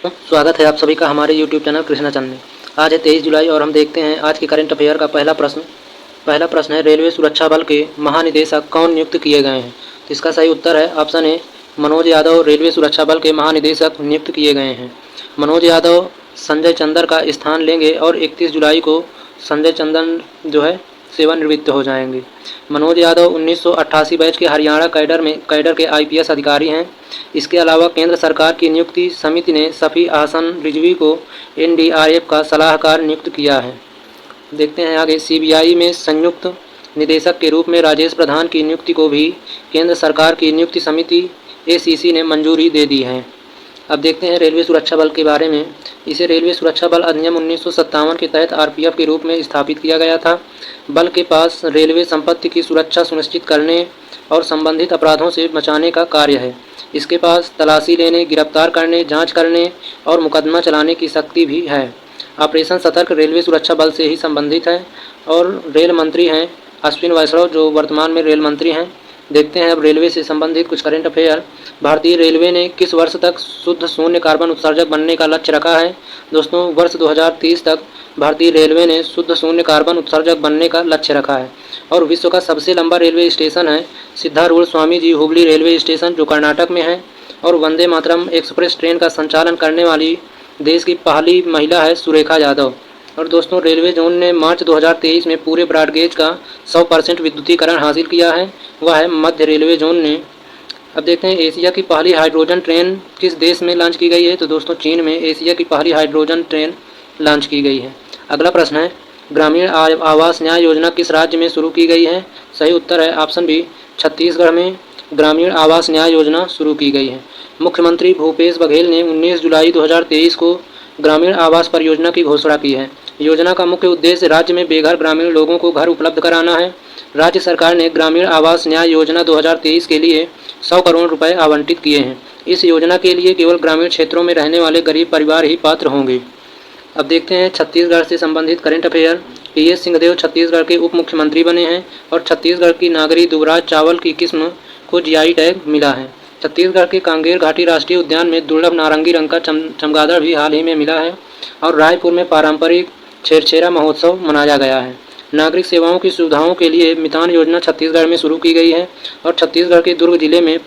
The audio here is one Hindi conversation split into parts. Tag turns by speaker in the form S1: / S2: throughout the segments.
S1: स्वागत है आप सभी का हमारे YouTube चैनल कृष्णा चंद में। आज है 23 जुलाई और हम देखते हैं आज के करंट अफेयर का पहला प्रश्न है, रेलवे सुरक्षा बल के महानिदेशक कौन नियुक्त किए गए हैं? तो इसका सही उत्तर है option A, Manoj Yadav railway सुरक्षा बल के महानिदेशक नियुक्त किए गए हैं। मनोज यादव संजय चंदर का स्थान लेंगे और 31 जुलाई को संजय चंदन सेवानिवृत्त हो जाएंगे। मनोज यादव 1988 बैच के हरियाणा कैडर के IPS अधिकारी हैं। इसके अलावा केंद्र सरकार की नियुक्ति समिति ने सफ़ी अहसन रिजवी को NDRF का सलाहकार नियुक्त किया है। देखते हैं आगे, CBI में संयुक्त निदेशक के रूप में राजेश प्रधान की नियुक्ति को भी केंद्र सरकार की नियुक्ति समिति ACC ने मंजूरी दे दी है। अब देखते हैं रेलवे सुरक्षा बल के बारे में। इसे रेलवे सुरक्षा बल अधिनियम 1957 के तहत RPF के रूप में स्थापित किया गया था। बल के पास रेलवे संपत्ति की सुरक्षा सुनिश्चित करने और संबंधित अपराधों से बचाने का कार्य है। इसके पास तलाशी लेने, गिरफ्तार करने, जांच करने और मुकदमा चलाने की शक्ति भी है। ऑपरेशन सतर्क रेलवे सुरक्षा बल से ही संबंधित है और रेल मंत्री हैं अश्विन वैष्णव, जो वर्तमान में रेल मंत्री हैं। देखते हैं अब रेलवे से संबंधित कुछ करंट अफेयर। भारतीय रेलवे ने किस वर्ष तक शुद्ध शून्य कार्बन उत्सर्जक बनने का लक्ष्य रखा है? दोस्तों, वर्ष 2030 तक भारतीय रेलवे ने शुद्ध शून्य कार्बन उत्सर्जक बनने का लक्ष्य रखा है। और विश्व का सबसे लंबा रेलवे स्टेशन है सिद्धारूढ़ स्वामी जी हुबली रेलवे स्टेशन, जो कर्नाटक में है। और वंदे मातरम एक्सप्रेस ट्रेन का संचालन करने वाली देश की पहली महिला है सुरेखा यादव। और दोस्तों, रेलवे जोन ने मार्च 2023 में पूरे ब्रॉडगेज का 100% विद्युतीकरण हासिल किया है, वह है मध्य रेलवे जोन ने। अब देखते हैं एशिया की पहली हाइड्रोजन ट्रेन किस देश में लॉन्च की गई है? तो दोस्तों, चीन में एशिया की पहली हाइड्रोजन ट्रेन लॉन्च की गई है। अगला प्रश्न है, ग्रामीण आवास न्याय योजना किस राज्य में शुरू की गई है? सही उत्तर है ऑप्शन बी, छत्तीसगढ़ में ग्रामीण आवास न्याय योजना शुरू की गई है। मुख्यमंत्री भूपेश बघेल ने 19 जुलाई 2023 को ग्रामीण आवास परियोजना की घोषणा की है। योजना का मुख्य उद्देश्य राज्य में बेघर ग्रामीण लोगों को घर उपलब्ध कराना है। राज्य सरकार ने ग्रामीण आवास न्याय योजना 2023 के लिए 100 करोड़ रुपए आवंटित किए हैं। इस योजना के लिए केवल ग्रामीण क्षेत्रों में रहने वाले गरीब परिवार ही पात्र होंगे। अब देखते हैं छत्तीसगढ़ से संबंधित current affair. PS Singhdeo Chhattisgarh के उप मुख्यमंत्री बने हैं और छत्तीसगढ़ की नागरी दुबराज चावल की किस्म को GI टैग मिला है। छत्तीसगढ़ के कांगेर घाटी राष्ट्रीय उद्यान में दुर्लभ नारंगी रंग का चमगादड़ भी हाल ही में मिला है। और रायपुर में पारंपरिक छेरछेरा महोत्सव मनाया गया है। नागरिक सेवाओं की सुविधाओं के लिए मितान योजना छत्तीसगढ़ में शुरू की गई है और छत्तीसगढ़ के दुर्ग जिले में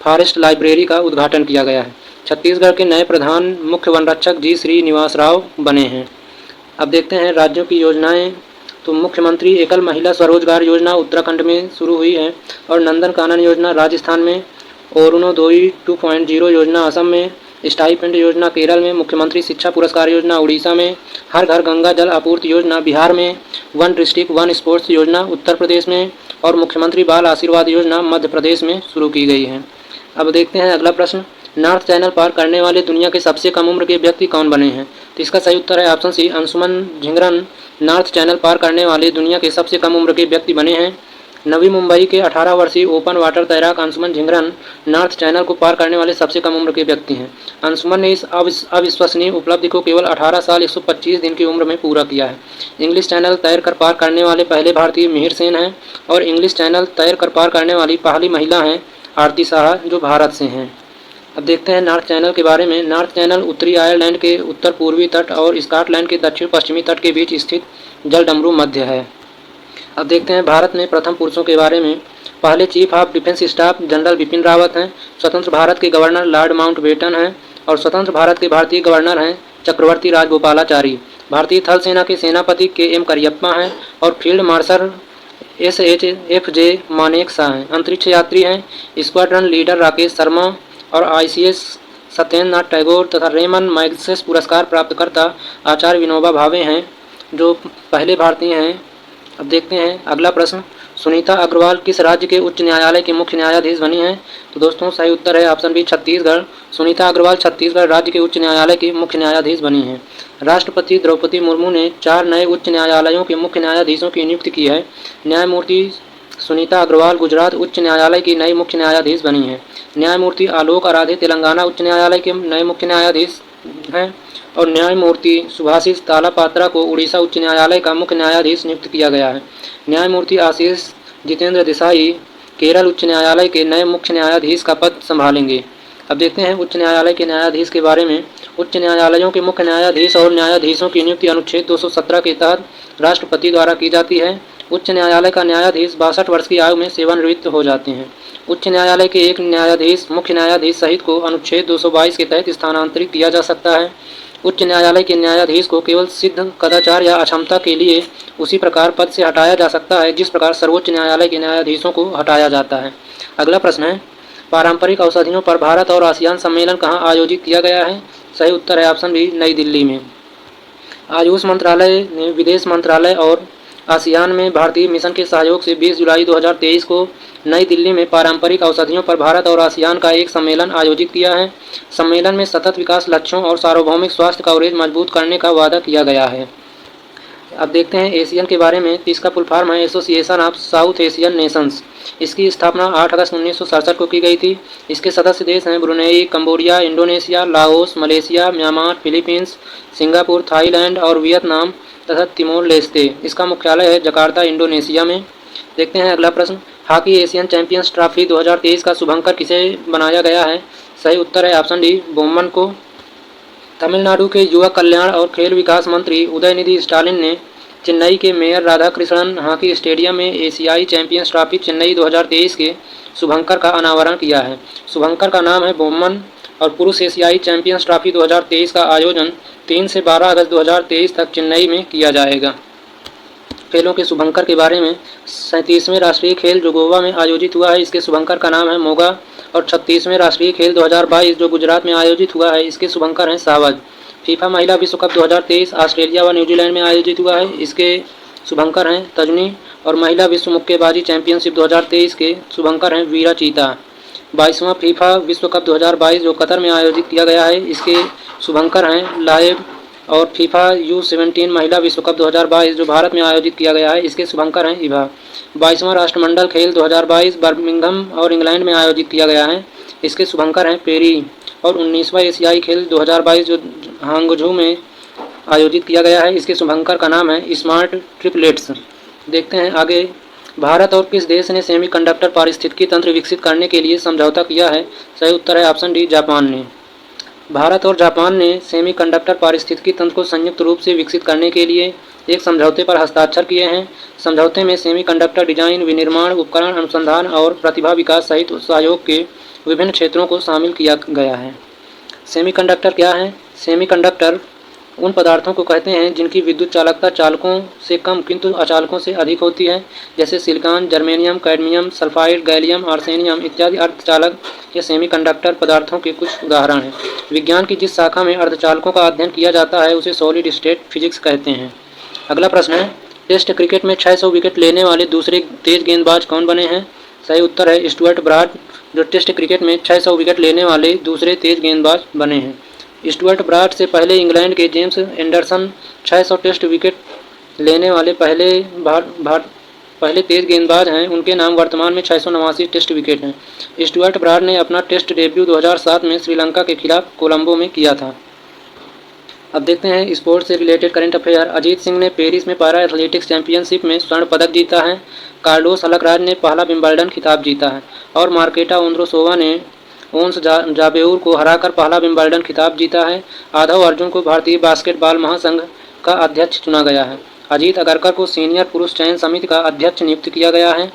S1: फॉरेस्ट लाइब्रेरी का उद्घाटन किया गया है। छत्तीसगढ़ के नए प्रधान मुख्य वनरक्षक जी श्री निवास राव बने हैं। अब देखते हैं राज्यों की योजनाएं। तो मुख्यमंत्री एकल महिला स्वरोजगार योजना उत्तराखंड में शुरू हुई है और नंदन कानन योजना राजस्थान में, अरुणोदय 2.0 योजना असम में, स्टाइपेंड योजना केरल में, मुख्यमंत्री शिक्षा पुरस्कार योजना उड़ीसा में, हर घर गंगा जल आपूर्ति योजना बिहार में, वन डिस्ट्रिक्ट वन स्पोर्ट्स योजना उत्तर प्रदेश में और मुख्यमंत्री बाल आशीर्वाद योजना मध्य प्रदेश में शुरू की गई है। अब देखते हैं अगला प्रश्न, नॉर्थ चैनल पार करने वाले दुनिया के सबसे कम उम्र के व्यक्ति कौन बने हैं? तो इसका सही उत्तर है option C, Anshuman Jhingran North Channel पार करने वाले दुनिया के सबसे कम उम्र के व्यक्ति बने हैं। नवी मुंबई के 18 वर्षीय ओपन वाटर तैराक अंशुमन झिंगरन नॉर्थ चैनल को पार करने वाले सबसे कम उम्र के व्यक्ति हैं। अंशुमन ने इस अविश्वसनीय उपलब्धि को केवल 18 साल 125 दिन की उम्र में पूरा किया है। इंग्लिश चैनल तैर कर पार करने वाले पहले भारतीय मिहिर सेन हैं और इंग्लिश चैनल तैर कर पार करने वाली पहली महिला हैं आरती शाह, जो भारत से हैं। अब देखते हैं नॉर्थ चैनल के बारे में। नॉर्थ चैनल उत्तरी आयरलैंड के उत्तर पूर्वी तट और स्कॉटलैंड के दक्षिण पश्चिमी तट के बीच स्थित जलडमरू मध्य है। अब देखते हैं भारत में प्रथम पुरुषों के बारे में। पहले chief of defence staff general Bipin Rawat हैं। स्वतंत्र भारत के गवर्नर लॉर्ड माउंटबेटन हैं और स्वतंत्र भारत के भारतीय गवर्नर हैं चक्रवर्ती राजगोपालाचारी। भारतीय थल सेना के सेनापति KM करियप्पा हैं और फील्ड मार्शल SHFJ मानेकशॉ हैं। अंतरिक्ष यात्री हैं स्क्वाड्रन लीडर राकेश शर्मा और ICS सत्येंद्र नाथ टैगोर तथा रेमन मैग्सेस पुरस्कार प्राप्तकर्ता आचार्य विनोबा भावे हैं, जो पहले भारतीय हैं। अब देखते हैं अगला प्रश्न, सुनीता अग्रवाल किस राज्य के उच्च न्यायालय की मुख्य न्यायाधीश बनी हैं? तो दोस्तों, सही उत्तर है ऑप्शन बी, छत्तीसगढ़। सुनीता अग्रवाल छत्तीसगढ़ राज्य के उच्च न्यायालय की मुख्य न्यायाधीश बनी हैं। राष्ट्रपति द्रौपदी मुर्मू ने 4 नए उच्च न्यायालयों के मुख्य न्यायाधीशों की नियुक्ति की है। न्यायमूर्ति सुनीता अग्रवाल गुजरात उच्च न्यायालय की नई मुख्य न्यायाधीश बनी हैं। न्यायमूर्ति आलोक आराधे तेलंगाना उच्च न्यायालय के नए मुख्य न्यायाधीश हैं और न्यायमूर्ति सुभाषिस तालापात्रा को उड़ीसा उच्च न्यायालय का मुख्य न्यायाधीश नियुक्त किया गया है। न्यायमूर्ति आशीष जितेंद्र देसाई केरल उच्च न्यायालय के नए मुख्य न्यायाधीश का पद संभालेंगे। अब देखते हैं उच्च न्यायालय के न्यायाधीश के बारे में। उच्च न्यायालयों के मुख्य न्यायाधीश और न्यायाधीशों की नियुक्ति अनुच्छेद 217 के तहत राष्ट्रपति द्वारा की जाती है। उच्च न्यायालय का न्यायाधीश 62 वर्ष की आयु में सेवानिवृत्त हो जाते हैं। उच्च न्यायालय के एक न्यायाधीश मुख्य न्यायाधीश सहित को अनुच्छेद 222 के तहत स्थानांतरित किया जा सकता है। उच्च न्यायालय के न्यायाधीश को केवल सिद्ध कदाचार या अक्षमता के लिए उसी प्रकार पद से हटाया जा सकता है जिस प्रकार सर्वोच्च न्यायालय के न्यायाधीशों को हटाया जाता है। अगला प्रश्न है, पारंपरिक औषधियों पर भारत और आसियान सम्मेलन कहाँ आयोजित किया गया है? सही उत्तर है ऑप्शन बी, नई दिल्ली में। आयुष मंत्रालय ने विदेश मंत्रालय और आसियान में भारतीय मिशन के सहयोग से 20 जुलाई 2023 को नई दिल्ली में पारंपरिक औषधियों पर भारत और आसियान का एक सम्मेलन आयोजित किया है। सम्मेलन में सतत विकास लक्ष्यों और सार्वभौमिक स्वास्थ्य कवरेज मजबूत करने का वादा किया गया है। अब देखते हैं एशियन के बारे में। तो इसका फुल फॉर्म है association of south Asian Nations. इसकी स्थापना 8 अगस्त 1967 को की गई थी। इसके सदस्य देश हैं Brunei, Cambodia, Indonesia, Laos, Malaysia, Myanmar, Philippines, Singapore, Thailand और वियतनाम तथा तिमोर लेस्ते। इसका मुख्यालय है जकार्ता, इंडोनेशिया में। देखते हैं अगला प्रश्न, हॉकी एशियन चैंपियंस ट्रॉफी 2023 का शुभंकर किसे बनाया गया है? सही उत्तर है ऑप्शन डी, बोम्मन को। तमिलनाडु के युवा कल्याण और खेल विकास मंत्री उदयनिधि स्टालिन ने चेन्नई के मेयर राधाकृष्णन हॉकी स्टेडियम में एशियाई चैंपियंस ट्रॉफी चेन्नई 2023 के शुभंकर का अनावरण किया है। शुभंकर का नाम है बोम्मन और पुरुष एशियाई चैंपियंस ट्रॉफी 2023 का आयोजन 3 से 12 अगस्त 2023 तक चेन्नई में किया जाएगा। खेलों के शुभंकर के बारे में, 37वें राष्ट्रीय खेल जो गोवा में आयोजित हुआ है इसके शुभंकर का नाम है मोगा। और 36वें राष्ट्रीय खेल 2022 जो गुजरात में आयोजित हुआ है इसके शुभंकर हैं सावज। फीफा महिला विश्व कप 2023 ऑस्ट्रेलिया व न्यूजीलैंड में आयोजित हुआ है, इसके शुभंकर हैं तजनी। और महिला विश्व मुक्केबाजी चैंपियनशिप 2023 के शुभंकर हैं वीरा चीता। 22वां फीफा विश्व कप 2022 जो कतर में आयोजित किया गया है इसके शुभंकर हैं लाएब। और फीफा U17 महिला विश्व कप 2022 जो भारत में आयोजित किया गया है इसके शुभंकर हैं इभा। 22वां राष्ट्रमंडल खेल 2022 बर्मिंघम और इंग्लैंड में आयोजित किया गया है, इसके शुभंकर हैं पेरी। और 19वां एशियाई खेल 2022 जो हांगझू में आयोजित किया गया है इसके शुभंकर का नाम है स्मार्ट ट्रिपलेट्स। देखते हैं आगे, भारत और किस देश ने सेमीकंडक्टर पारिस्थितिकी तंत्र विकसित करने के लिए समझौता किया है? सही उत्तर है ऑप्शन डी, जापान ने। भारत और जापान ने सेमीकंडक्टर पारिस्थितिकी तंत्र को संयुक्त रूप से विकसित करने के लिए एक समझौते पर हस्ताक्षर किए हैं। समझौते में सेमीकंडक्टर डिजाइन, विनिर्माण, उपकरण अनुसंधान और प्रतिभा विकास सहित सहयोग के विभिन्न क्षेत्रों को शामिल किया गया है। सेमीकंडक्टर क्या है? सेमीकंडक्टर उन पदार्थों को कहते हैं जिनकी विद्युत चालकता चालकों से कम किंतु अचालकों से अधिक होती है, जैसे silicon, germanium, cadmium, sulphide, gallium, arsenium इत्यादि अर्धचालक या सेमीकंडक्टर पदार्थों के कुछ उदाहरण हैं। विज्ञान की जिस शाखा में अर्धचालकों का अध्ययन किया जाता है उसे सॉलिड स्टेट फिजिक्स कहते हैं। अगला प्रश्न है, टेस्ट क्रिकेट में 600 विकेट लेने वाले दूसरे तेज गेंदबाज कौन बने हैं? सही उत्तर है स्टुअर्ट ब्राड, जो टेस्ट क्रिकेट में 600 विकेट लेने वाले दूसरे तेज गेंदबाज बने हैं। स्टुअर्ट ब्राड से पहले इंग्लैंड के जेम्स एंडरसन 600 टेस्ट विकेट लेने वाले पहले तेज गेंदबाज हैं। उनके नाम वर्तमान में 689 टेस्ट विकेट हैं। स्टुअर्ट ब्राड ने अपना टेस्ट डेब्यू 2007 में श्रीलंका के खिलाफ कोलंबो में किया था। अब देखते हैं स्पोर्ट्स से related current affair. Ajit Singh ने पेरिस में पैरा एथलेटिक्स चैंपियनशिप में स्वर्ण पदक जीता है। कार्लोस अलकराज ने पहला विंबलडन खिताब जीता है। और मार्केटा वोंद्रोसोवा ने ओंस जाबेउर को हराकर पहला विंबलडन खिताब जीता है। आधव अर्जुन को भारतीय बास्केटबॉल महासंघ का अध्यक्ष चुना गया है। अजीत अगरकर को सीनियर पुरुष चयन समिति का अध्यक्ष नियुक्त किया गया है।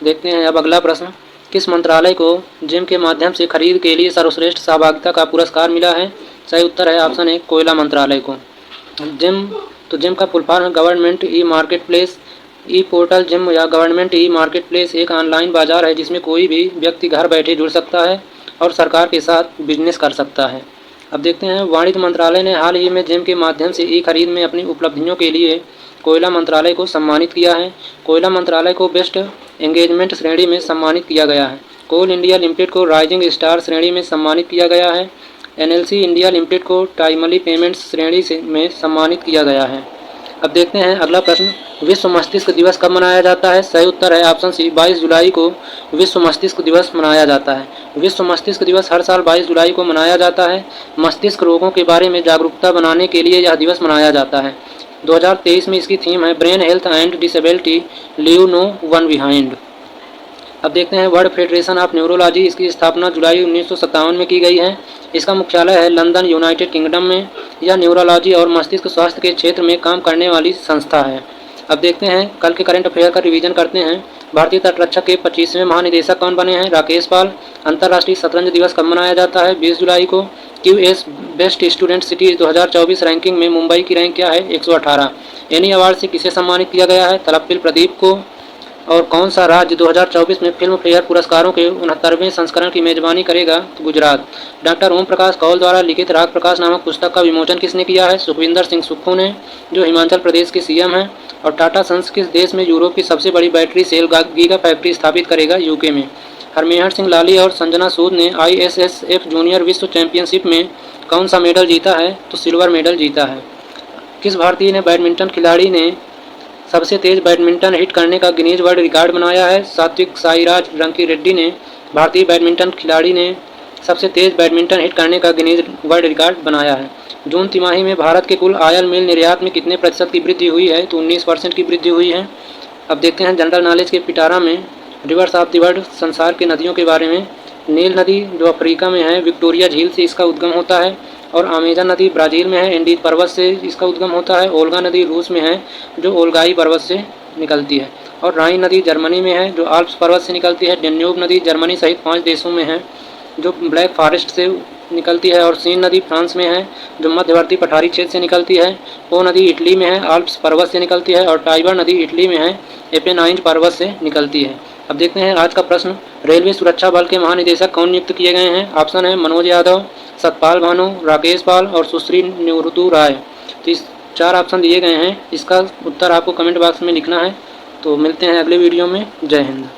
S1: देखते हैं अब अगला प्रश्न, किस मंत्रालय को जिम के माध्यम से खरीद के लिए सर्वश्रेष्ठ सहभागिता का पुरस्कार मिला है? सही उत्तर है ऑप्शन ए, कोयला मंत्रालय को। जिम का फुल फॉर्म है गवर्नमेंट ई मार्केट प्लेस। ई पोर्टल जिम या गवर्नमेंट ई मार्केट प्लेस एक ऑनलाइन बाजार है जिसमें कोई भी व्यक्ति घर बैठे जुड़ सकता है और सरकार के साथ बिजनेस कर सकता है। अब देखते हैं, वाणिज्य मंत्रालय ने हाल ही में जिम के माध्यम से ई खरीद में अपनी उपलब्धियों के लिए कोयला मंत्रालय को सम्मानित किया है। कोयला मंत्रालय को बेस्ट एंगेजमेंट श्रेणी में सम्मानित किया गया है। कोल इंडिया लिमिटेड को राइजिंग स्टार श्रेणी में सम्मानित किया गया है। एनएलसी इंडिया लिमिटेड को टाइमली पेमेंट्स श्रेणी में सम्मानित किया गया है। अब देखते हैं अगला प्रश्न, विश्व मस्तिष्क दिवस कब मनाया जाता है? सही उत्तर है ऑप्शन सी, 22 जुलाई को विश्व मस्तिष्क दिवस मनाया जाता है। विश्व मस्तिष्क दिवस हर साल 22 जुलाई को मनाया जाता है। मस्तिष्क रोगों के बारे में जागरूकता बनाने के लिए यह दिवस मनाया जाता है। 2023 में इसकी थीम है brain health and disability leave no one behind. अब देखते हैं वर्ल्ड फेडरेशन ऑफ न्यूरोलॉजी, इसकी स्थापना जुलाई 1957 में की गई है। इसका मुख्यालय है लंदन, यूनाइटेड किंगडम में। यह न्यूरोलॉजी और मस्तिष्क स्वास्थ्य के क्षेत्र में काम करने वाली संस्था है। अब देखते हैं कल के करंट अफेयर का रिवीजन करते हैं। भारतीय तटरक्षक के 25वें महानिदेशक कौन बने हैं? राकेश पाल। अंतर्राष्ट्रीय शतरंज दिवस कब मनाया जाता है? 20 जुलाई को। QS best student city 2024 ranking में मुंबई की रैंक क्या है? 118। एनी अवार्ड से किसे सम्मानित किया गया है? तलप्पिल प्रदीप को। और कौन सा राज्य 2024 में फिल्म फेयर पुरस्कारों के 69वें संस्करण की मेजबानी करेगा? तो गुजरात। डॉक्टर ओम प्रकाश कौल द्वारा लिखित राग प्रकाश नामक पुस्तक का विमोचन किसने किया है? सुखविंदर सिंह सुक्खू ने, जो हिमाचल प्रदेश के CM हैं। और टाटा सन्स किस देश में यूरोप की सबसे बड़ी बैटरी सेल गीगा फैक्ट्री स्थापित करेगा? UK में। हरमेहर सिंह लाली और संजना सूद ने ISSF जूनियर विश्व चैंपियनशिप में कौन सा मेडल जीता है? तो सिल्वर मेडल जीता है। किस भारतीय ने बैडमिंटन खिलाड़ी ने सबसे तेज बैडमिंटन हिट करने का गिनीज वर्ल्ड रिकॉर्ड बनाया है? सात्विक साईराज रंकी रेड्डी ने। भारतीय बैडमिंटन खिलाड़ी ने सबसे तेज बैडमिंटन हिट करने का गिनीज वर्ल्ड रिकॉर्ड बनाया है। जून तिमाही में भारत के कुल ऑयल मिल निर्यात में कितने प्रतिशत की वृद्धि हुई है? तो 19% की वृद्धि हुई है। अब देखते हैं जनरल नॉलेज के पिटारा में रिवर्स ऑफ द वर्ल्ड, संसार की नदियों के बारे में। नील नदी जो अफ्रीका में है, विक्टोरिया झील से इसका उद्गम होता है। और अमेजन नदी ब्राज़ील में है, एंडीज पर्वत से इसका उद्गम होता है। ओल्गा नदी रूस में है, जो ओल्गाई पर्वत से निकलती है। और राइन नदी जर्मनी में है, जो आल्प्स पर्वत से निकलती है। डेन्यूब नदी जर्मनी सहित 5 देशों में है, जो ब्लैक फॉरेस्ट से निकलती है। और सीन नदी फ्रांस में है, जो मध्यवर्ती पठारी क्षेत्र से निकलती है। पो नदी इटली में है, आल्प्स पर्वत से निकलती है। और टाइबर नदी इटली में है, एपेनाइंज पर्वत से निकलती है। अब देखते हैं आज का प्रश्न, रेलवे सुरक्षा बल के महानिदेशक कौन नियुक्त किए गए हैं? ऑप्शन है मनोज यादव, सतपाल भानु, राकेश पाल और सुश्री निवृत्तु राय। तो इस 4 ऑप्शन दिए गए हैं। इसका उत्तर आपको कमेंट बॉक्स में लिखना है। तो मिलते हैं अगले वीडियो में। जय हिंद।